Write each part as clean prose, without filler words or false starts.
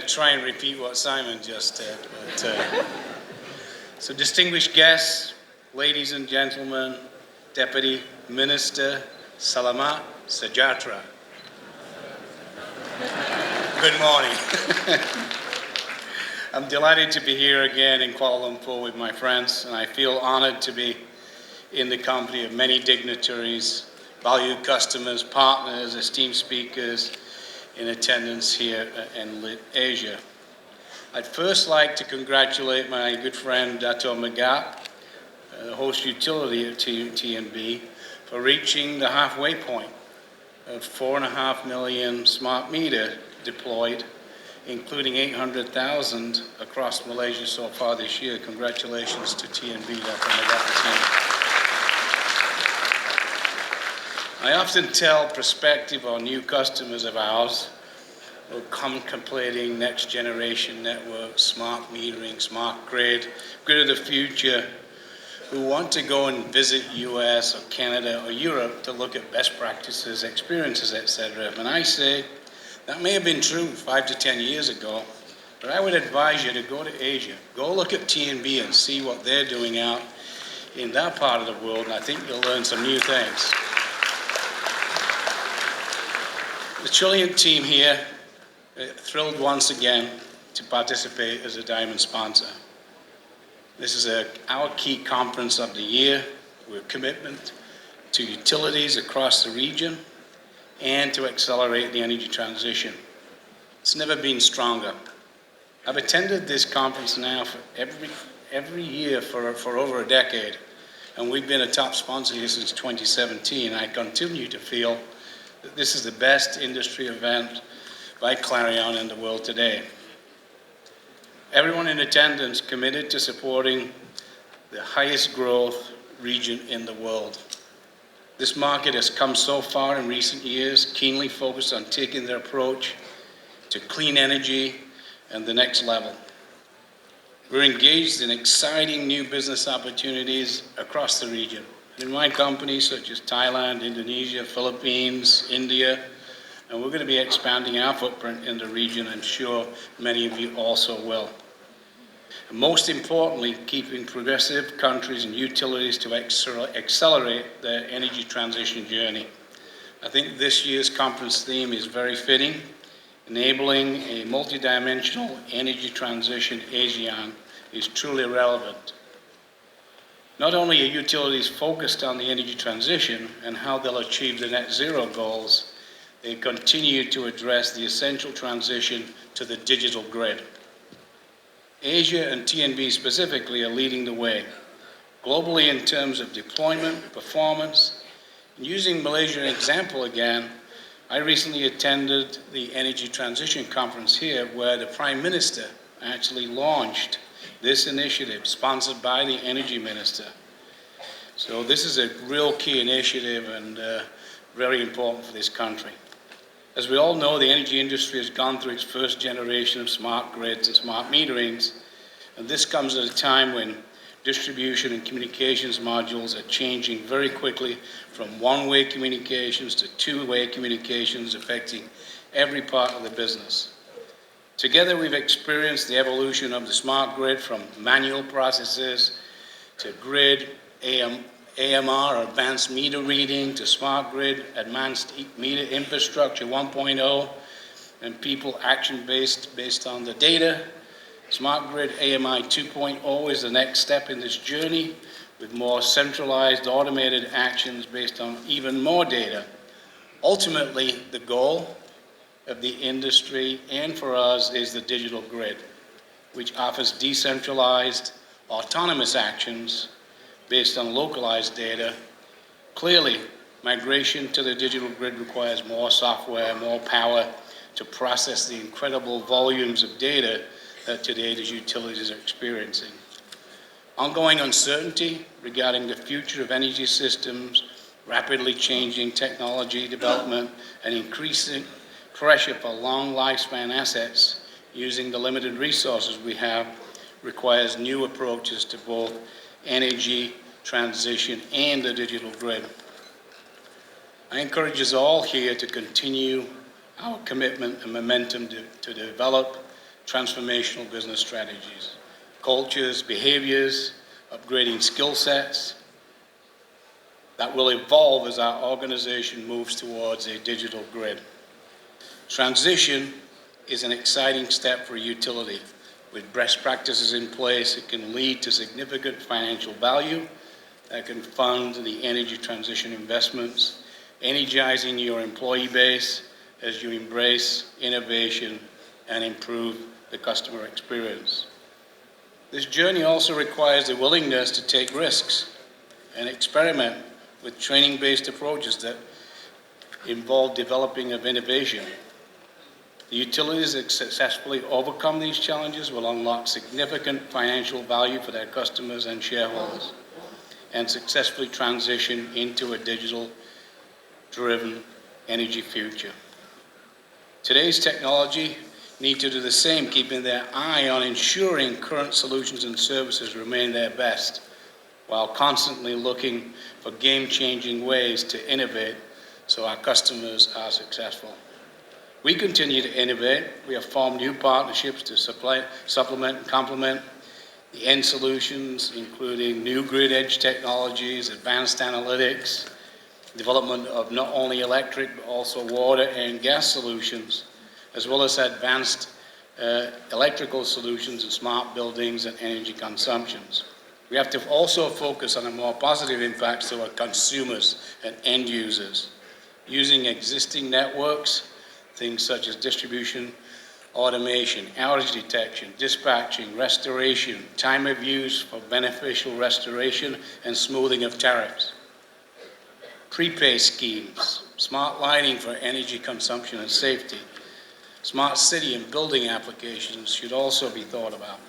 try and repeat what Simon just said. So distinguished guests, ladies and gentlemen, Deputy Minister Salamat Sejahtera. Good morning. I'm delighted to be here again in Kuala Lumpur with my friends, and I feel honored to be in the company of many dignitaries, valued customers, partners, esteemed speakers in attendance here at enlit Asia. I'd first like to congratulate my good friend Dato' Megat, the host utility of TNB, for reaching the halfway point of 4.5 million smart meter deployed, including 800,000 across Malaysia so far this year. Congratulations to TNB, Dato' Megat team. I often tell prospective or new customers of ours who are contemplating next generation networks, smart metering, smart grid of the future, who want to go and visit US or Canada or Europe to look at best practices, experiences, etc. And I say, that may have been true 5 to 10 years ago, but I would advise you to go to Asia. Go look at TNB and see what they're doing out in that part of the world, and I think you'll learn some new things. The Chilean team here, thrilled once again to participate as a Diamond sponsor. This is our key conference of the year with commitment to utilities across the region and to accelerate the energy transition. It's never been stronger. I've attended this conference now for every year for over a decade, and we've been a top sponsor here since 2017. I continue to feel that this is the best industry event by Clarion in the world today. Everyone in attendance committed to supporting the highest growth region in the world. This market has come so far in recent years, keenly focused on taking their approach to clean energy and the next level. We're engaged in exciting new business opportunities across the region. In my companies such as Thailand, Indonesia, Philippines, India, and we're going to be expanding our footprint in the region. I'm sure many of you also will. And most importantly, keeping progressive countries and utilities to accelerate their energy transition journey. I think this year's conference theme is very fitting, enabling a multidimensional energy transition. ASEAN is truly relevant. Not only are utilities focused on the energy transition and how they'll achieve the net zero goals, they continue to address the essential transition to the digital grid. Asia and TNB specifically are leading the way, globally in terms of deployment, performance. And using Malaysia as an example again, I recently attended the Energy Transition Conference here where the Prime Minister actually launched this initiative sponsored by the Energy Minister. So this is a real key initiative and very important for this country. As we all know, the energy industry has gone through its first generation of smart grids and smart meterings, and this comes at a time when distribution and communications modules are changing very quickly from one-way communications to two-way communications, affecting every part of the business. Together, we've experienced the evolution of the smart grid from manual processes to grid, AMR, or advanced meter reading, to smart grid, advanced meter infrastructure 1.0, and people action based on the data. Smart grid AMI 2.0 is the next step in this journey, with more centralized automated actions based on even more data. Ultimately, the goal of the industry and for us is the digital grid, which offers decentralized, autonomous actions based on localized data. Clearly, migration to the digital grid requires more software, more power to process the incredible volumes of data that today's utilities are experiencing. Ongoing uncertainty regarding the future of energy systems, rapidly changing technology development, and increasing pressure for long lifespan assets using the limited resources we have requires new approaches to both energy transition and the digital grid. I encourage us all here to continue our commitment and momentum to develop, transformational business strategies, cultures, behaviors, upgrading skill sets that will evolve as our organization moves towards a digital grid. Transition is an exciting step for a utility. With best practices in place, it can lead to significant financial value that can fund the energy transition investments, energizing your employee base as you embrace innovation and improve the customer experience. This journey also requires the willingness to take risks and experiment with training-based approaches that involve developing of innovation. The utilities that successfully overcome these challenges will unlock significant financial value for their customers and shareholders and successfully transition into a digital-driven energy future. Today's technology need to do the same, keeping their eye on ensuring current solutions and services remain their best, while constantly looking for game-changing ways to innovate so our customers are successful. We continue to innovate. We have formed new partnerships to supplement and complement the end solutions, including new grid edge technologies, advanced analytics, development of not only electric but also water and gas solutions, as well as advanced electrical solutions and smart buildings and energy consumptions. We have to also focus on a more positive impact to our consumers and end users, using existing networks, things such as distribution, automation, outage detection, dispatching, restoration, time of use for beneficial restoration and smoothing of tariffs. Prepay schemes, smart lighting for energy consumption and safety, smart city and building applications should also be thought about.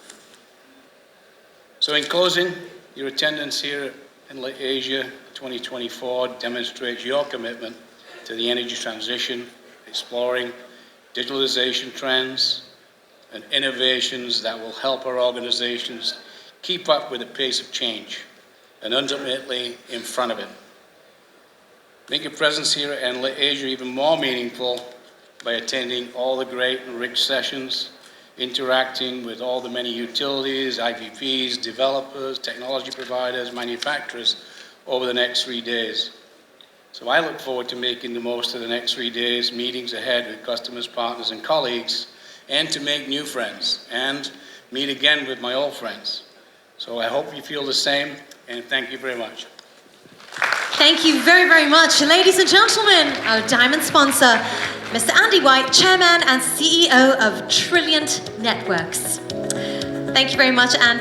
So in closing, your attendance here at enlit Asia 2024 demonstrates your commitment to the energy transition, exploring digitalization trends and innovations that will help our organizations keep up with the pace of change and ultimately in front of it. Make your presence here at enlit Asia even more meaningful by attending all the great and rich sessions, interacting with all the many utilities, IPPs, developers, technology providers, manufacturers over the next 3 days. So I look forward to making the most of the next 3 days, meetings ahead with customers, partners, and colleagues, and to make new friends and meet again with my old friends. So I hope you feel the same, and thank you very much. Thank you very, very much. Ladies and gentlemen, our diamond sponsor, Mr. Andy White, Chairman and CEO of Trilliant Networks. Thank you very much, Andy.